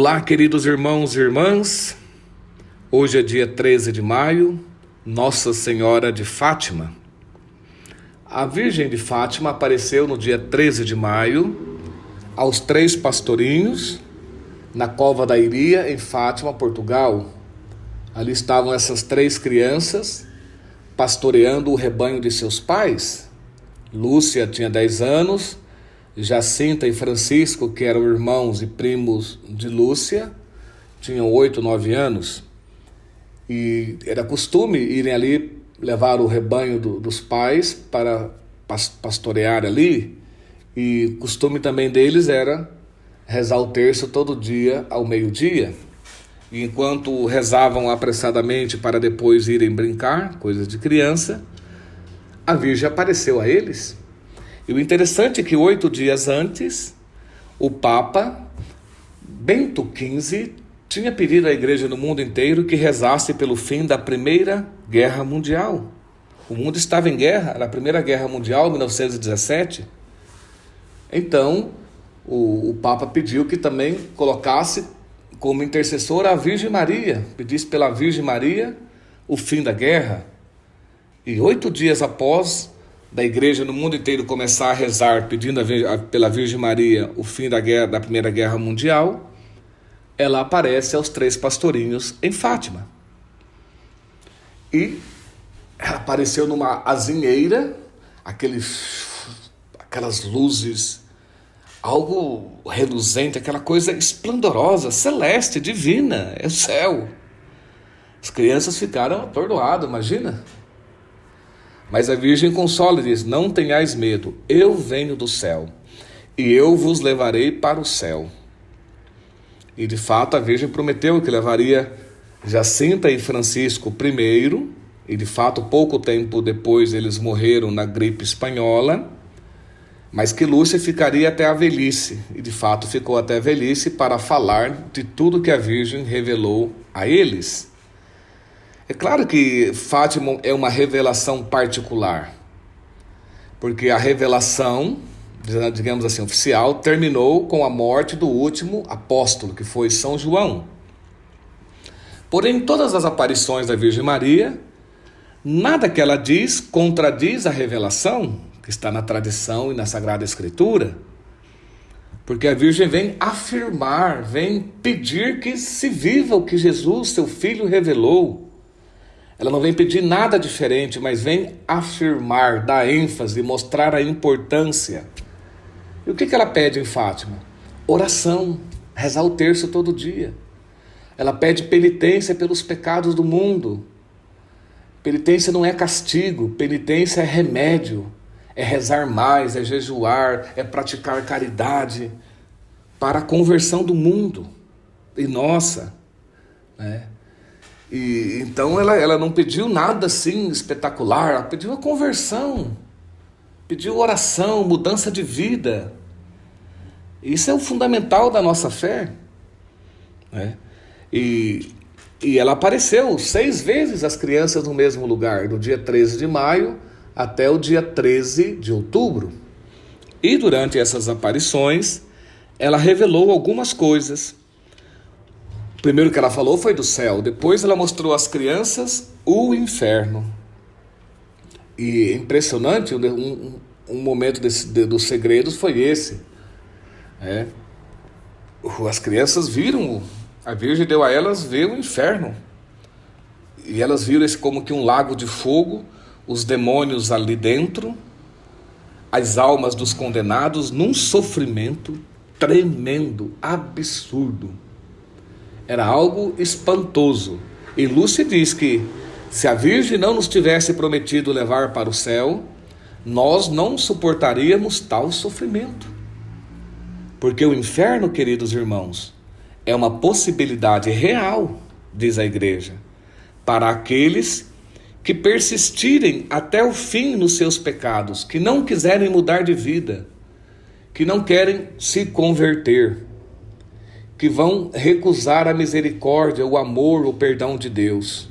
Olá, queridos irmãos e irmãs. Hoje é dia 13 de maio, Nossa Senhora de Fátima. A Virgem de Fátima apareceu no dia 13 de maio aos 3 pastorinhos na Cova da Iria, em Fátima, Portugal. Ali estavam essas 3 crianças pastoreando o rebanho de seus pais. Lúcia tinha 10 anos, Jacinta e Francisco, que eram irmãos e primos de Lúcia, tinham 8, 9 anos. E era costume irem ali levar o rebanho dos pais para pastorear ali. E costume também deles era rezar o terço todo dia ao meio-dia. E enquanto rezavam apressadamente para depois irem brincar, coisas de criança, a Virgem apareceu a eles. E o interessante é que 8 dias antes, o Papa Bento XV tinha pedido à igreja no mundo inteiro que rezasse pelo fim da Primeira Guerra Mundial. O mundo estava em guerra, na Primeira Guerra Mundial, 1917. Então, o Papa pediu que também colocasse como intercessora a Virgem Maria, pedisse pela Virgem Maria o fim da guerra. E 8 dias após da igreja no mundo inteiro começar a rezar pedindo pela Virgem Maria o fim da Primeira Guerra Mundial, ela aparece aos 3 pastorinhos em Fátima. E ela apareceu numa azinheira, aquelas luzes, algo reluzente, aquela coisa esplendorosa, celeste, divina, é o céu. As crianças ficaram atordoadas, imagina. Mas a Virgem consola e diz: não tenhais medo, eu venho do céu, e eu vos levarei para o céu. E de fato a Virgem prometeu que levaria Jacinta e Francisco primeiro, e de fato pouco tempo depois eles morreram na gripe espanhola, mas que Lúcia ficaria até a velhice, e de fato ficou até a velhice para falar de tudo que a Virgem revelou a eles. É claro que Fátima é uma revelação particular, porque a revelação, digamos assim, oficial, terminou com a morte do último apóstolo, que foi São João. Porém, todas as aparições da Virgem Maria, nada que ela diz contradiz a revelação que está na tradição e na Sagrada Escritura, porque a Virgem vem afirmar, vem pedir que se viva o que Jesus, seu Filho, revelou. Ela não vem pedir nada diferente, mas vem afirmar, dar ênfase, mostrar a importância. E o que ela pede em Fátima? Oração, rezar o terço todo dia. Ela pede penitência pelos pecados do mundo. Penitência não é castigo, penitência é remédio. É rezar mais, é jejuar, é praticar caridade para a conversão do mundo e nossa, né? E então ela não pediu nada assim espetacular, ela pediu a conversão, pediu oração, mudança de vida. Isso é o fundamental da nossa fé, né? E ela apareceu 6 vezes as crianças no mesmo lugar, do dia 13 de maio até o dia 13 de outubro. E durante essas aparições, ela revelou algumas coisas. O primeiro que ela falou foi do céu, depois ela mostrou às crianças o inferno. E é impressionante, um momento dos segredos foi esse. As crianças viram, a Virgem deu a elas ver o inferno. E elas viram esse como que um lago de fogo, os demônios ali dentro, as almas dos condenados num sofrimento tremendo, absurdo. Era algo espantoso. E Lúcia diz que se a Virgem não nos tivesse prometido levar para o céu, nós não suportaríamos tal sofrimento. Porque o inferno, queridos irmãos, é uma possibilidade real, diz a igreja, para aqueles que persistirem até o fim nos seus pecados, que não quiserem mudar de vida, que não querem se converter, que vão recusar a misericórdia, o amor, o perdão de Deus.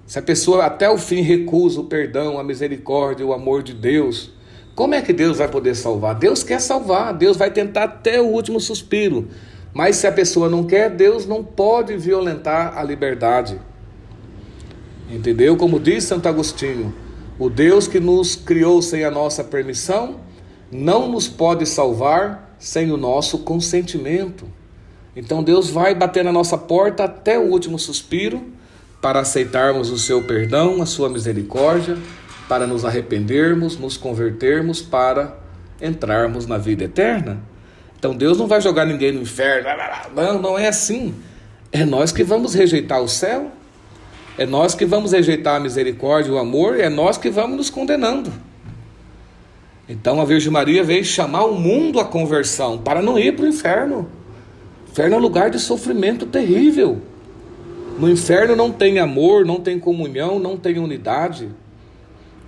Se a pessoa até o fim recusa o perdão, a misericórdia, o amor de Deus, como é que Deus vai poder salvar? Deus quer salvar, Deus vai tentar até o último suspiro, Mas se a pessoa não quer, Deus não pode violentar a liberdade. Entendeu? Como diz Santo Agostinho, o Deus que nos criou sem a nossa permissão não nos pode salvar sem o nosso consentimento. Então Deus vai bater na nossa porta até o último suspiro para aceitarmos o seu perdão, a sua misericórdia, para nos arrependermos, nos convertermos, para entrarmos na vida eterna. Então Deus não vai jogar ninguém no inferno. Não, não é assim. É nós que vamos rejeitar o céu. É nós que vamos rejeitar a misericórdia e o amor. É nós que vamos nos condenando. Então a Virgem Maria veio chamar o mundo à conversão, para não ir para o inferno. O inferno é um lugar de sofrimento terrível. No inferno não tem amor, não tem comunhão, não tem unidade.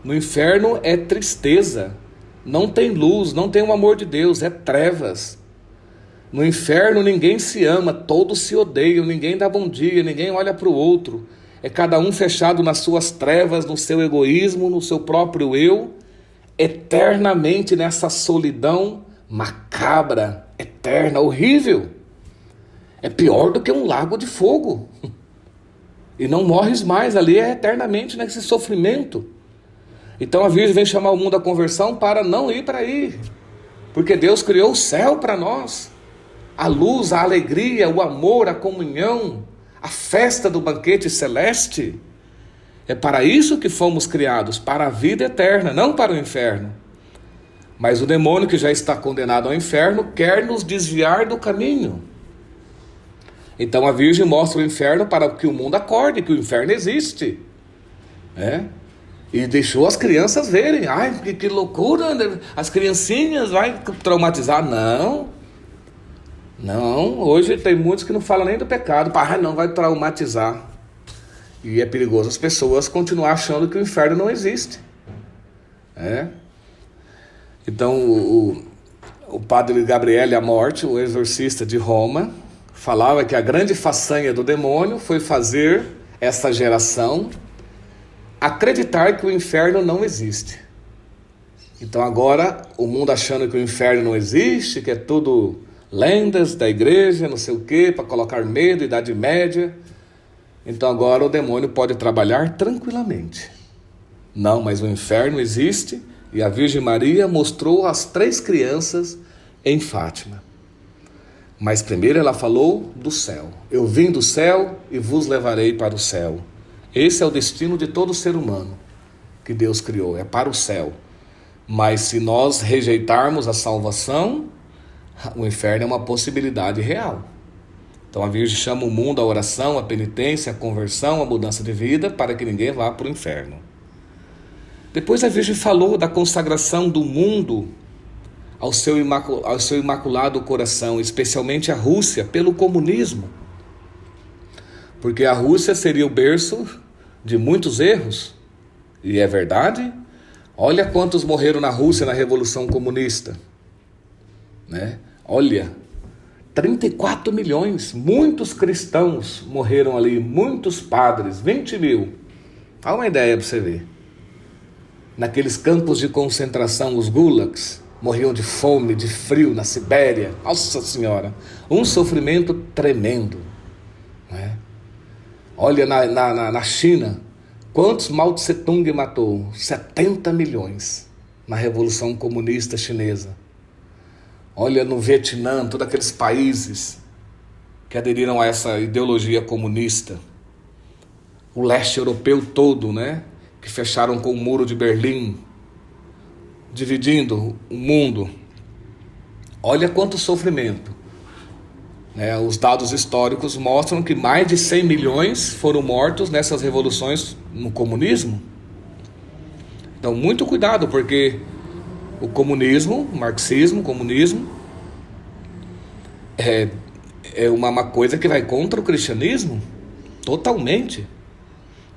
No inferno é tristeza. Não tem luz, não tem o amor de Deus, é trevas. No inferno ninguém se ama, todos se odeiam, ninguém dá bom dia, ninguém olha para o outro. É cada um fechado nas suas trevas, no seu egoísmo, no seu próprio eu, eternamente nessa solidão macabra, eterna, horrível. É pior do que um lago de fogo. E não morres mais, ali é eternamente nesse sofrimento. Então a Virgem vem chamar o mundo à conversão para não ir para aí. Porque Deus criou o céu para nós. A luz, a alegria, o amor, a comunhão, a festa do banquete celeste. É para isso que fomos criados, para a vida eterna, não para o inferno. Mas o demônio, que já está condenado ao inferno, quer nos desviar do caminho. Então a Virgem mostra o inferno para que o mundo acorde, que o inferno existe. E deixou as crianças verem. Ai, que loucura, as criancinhas vai traumatizar. Não, hoje tem muitos que não falam nem do pecado. Não vai traumatizar. E é perigoso as pessoas continuar achando que o inferno não existe. Então o padre Gabriele Amorti, o exorcista de Roma, falava que a grande façanha do demônio foi fazer essa geração acreditar que o inferno não existe. Então agora o mundo achando que o inferno não existe, que é tudo lendas da igreja, não sei o quê, para colocar medo, Idade Média. Então agora o demônio pode trabalhar tranquilamente. Não, mas o inferno existe, e a Virgem Maria mostrou as 3 crianças em Fátima. Mas primeiro ela falou do céu. Eu vim do céu e vos levarei para o céu. Esse é o destino de todo ser humano que Deus criou, é para o céu. Mas se nós rejeitarmos a salvação, o inferno é uma possibilidade real. Então a Virgem chama o mundo à oração, à penitência, à conversão, à mudança de vida, para que ninguém vá para o inferno. Depois a Virgem falou da consagração do mundo ao seu imaculado coração, especialmente a Rússia, pelo comunismo. Porque a Rússia seria o berço de muitos erros. E é verdade. Olha quantos morreram na Rússia na Revolução Comunista. Olha, 34 milhões. Muitos cristãos morreram ali, muitos padres, 20 mil. Dá uma ideia para você ver. Naqueles campos de concentração, os gulags, morriam de fome, de frio na Sibéria. Nossa Senhora, um sofrimento tremendo. Olha na China, quantos Mao Tse Tung matou? 70 milhões na Revolução Comunista Chinesa. Olha no Vietnã, todos aqueles países que aderiram a essa ideologia comunista. O leste europeu todo, que fecharam com o muro de Berlim, dividindo o mundo. Olha quanto sofrimento. Os dados históricos mostram que mais de 100 milhões foram mortos nessas revoluções no comunismo. Então, muito cuidado, porque o comunismo, o marxismo, o comunismo, é uma coisa que vai contra o cristianismo, totalmente.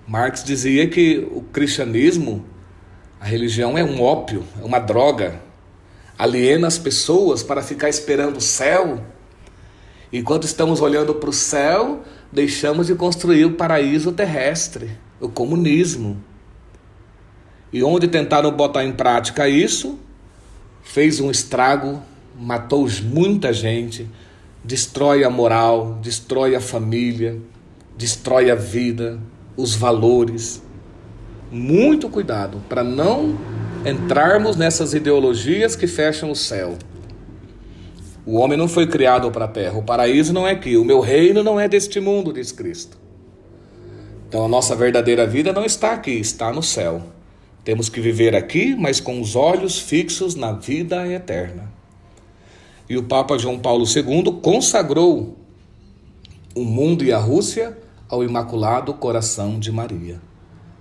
Marx dizia que o cristianismo, a religião é um ópio, é uma droga, aliena as pessoas para ficar esperando o céu. Enquanto estamos olhando para o céu, deixamos de construir o paraíso terrestre, o comunismo. E onde tentaram botar em prática isso, fez um estrago, matou muita gente, destrói a moral, destrói a família, destrói a vida, os valores. Muito cuidado para não entrarmos nessas ideologias que fecham o céu. O homem não foi criado para a terra, o paraíso não é aqui, o meu reino não é deste mundo, diz Cristo. Então a nossa verdadeira vida não está aqui, está no céu. Temos que viver aqui, mas com os olhos fixos na vida eterna. E o Papa João Paulo II consagrou o mundo e a Rússia ao Imaculado Coração de Maria.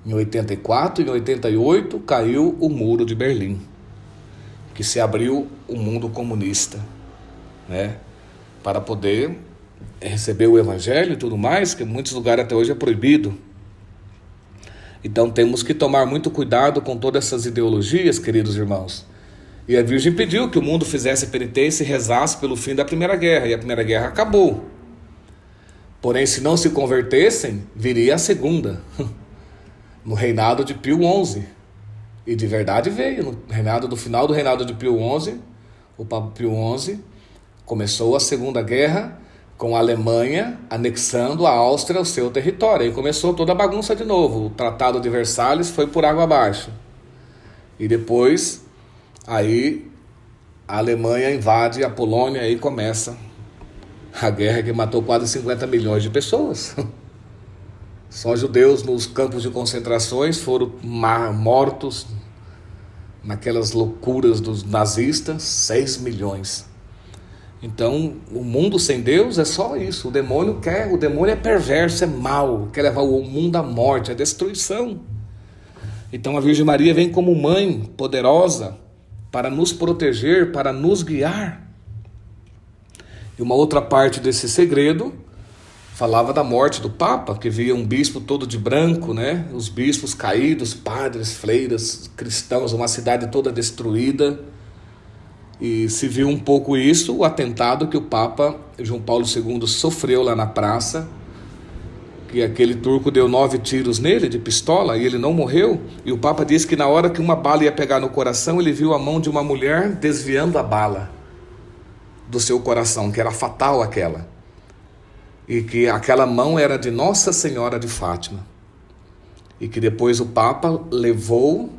Em 84 e em 88 caiu o Muro de Berlim, que se abriu o mundo comunista, né? Para poder receber o Evangelho e tudo mais, que em muitos lugares até hoje é proibido. Então temos que tomar muito cuidado com todas essas ideologias, queridos irmãos. E a Virgem pediu que o mundo fizesse penitência e rezasse pelo fim da Primeira Guerra, e a Primeira Guerra acabou. Porém, se não se convertessem, viria a Segunda, no reinado de Pio XI. E de verdade veio, no final do reinado de Pio XI, o Papa Pio XI começou a Segunda Guerra com a Alemanha anexando a Áustria ao seu território. Aí começou toda a bagunça de novo. O Tratado de Versalhes foi por água abaixo. E depois, aí a Alemanha invade a Polônia e começa a guerra que matou quase 50 milhões de pessoas. Só judeus nos campos de concentrações foram mortos naquelas loucuras dos nazistas, 6 milhões. Então, o mundo sem Deus é só isso. O demônio é perverso, é mau, quer levar o mundo à morte, à destruição. Então a Virgem Maria vem como mãe poderosa para nos proteger, para nos guiar. E uma outra parte desse segredo falava da morte do Papa, que via um bispo todo de branco, né? Os bispos caídos, padres, freiras, cristãos, uma cidade toda destruída. E se viu um pouco isso, o atentado que o Papa João Paulo II sofreu lá na praça, que aquele turco deu 9 tiros nele de pistola e ele não morreu. E o Papa disse que na hora que uma bala ia pegar no coração, ele viu a mão de uma mulher desviando a bala do seu coração, que era fatal aquela. E que aquela mão era de Nossa Senhora de Fátima. E que depois o Papa levou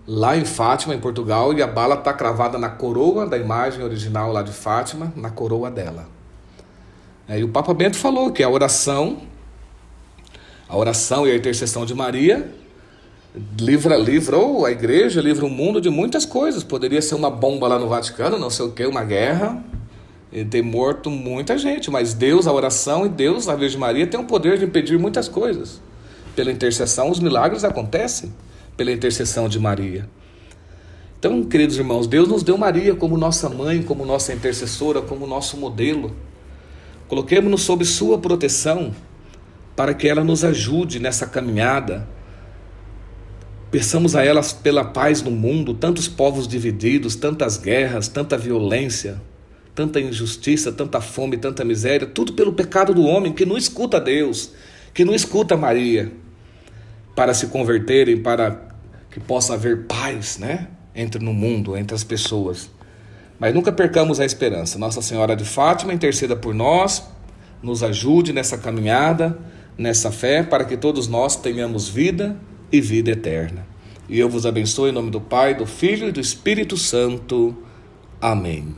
lá em Fátima, em Portugal, e a bala está cravada na coroa da imagem original lá de Fátima, na coroa dela. E o Papa Bento falou que a oração e a intercessão de Maria livrou a igreja, livra o mundo de muitas coisas. Poderia ser uma bomba lá no Vaticano, não sei o que, uma guerra, e ter morto muita gente, mas Deus, a oração e Deus, a Virgem Maria, tem o poder de impedir muitas coisas. Pela intercessão, os milagres acontecem pela intercessão de Maria. Então, queridos irmãos, Deus nos deu Maria como nossa mãe, como nossa intercessora, como nosso modelo. Coloquemos-nos sob sua proteção para que ela nos ajude nessa caminhada. Peçamos a ela pela paz no mundo, tantos povos divididos, tantas guerras, tanta violência, tanta injustiça, tanta fome, tanta miséria, tudo pelo pecado do homem que não escuta Deus, que não escuta Maria, para se converterem, para que possa haver paz, né? No mundo, entre as pessoas. Mas nunca percamos a esperança. Nossa Senhora de Fátima interceda por nós, nos ajude nessa caminhada, nessa fé, para que todos nós tenhamos vida e vida eterna. E eu vos abençoe em nome do Pai, do Filho e do Espírito Santo. Amém.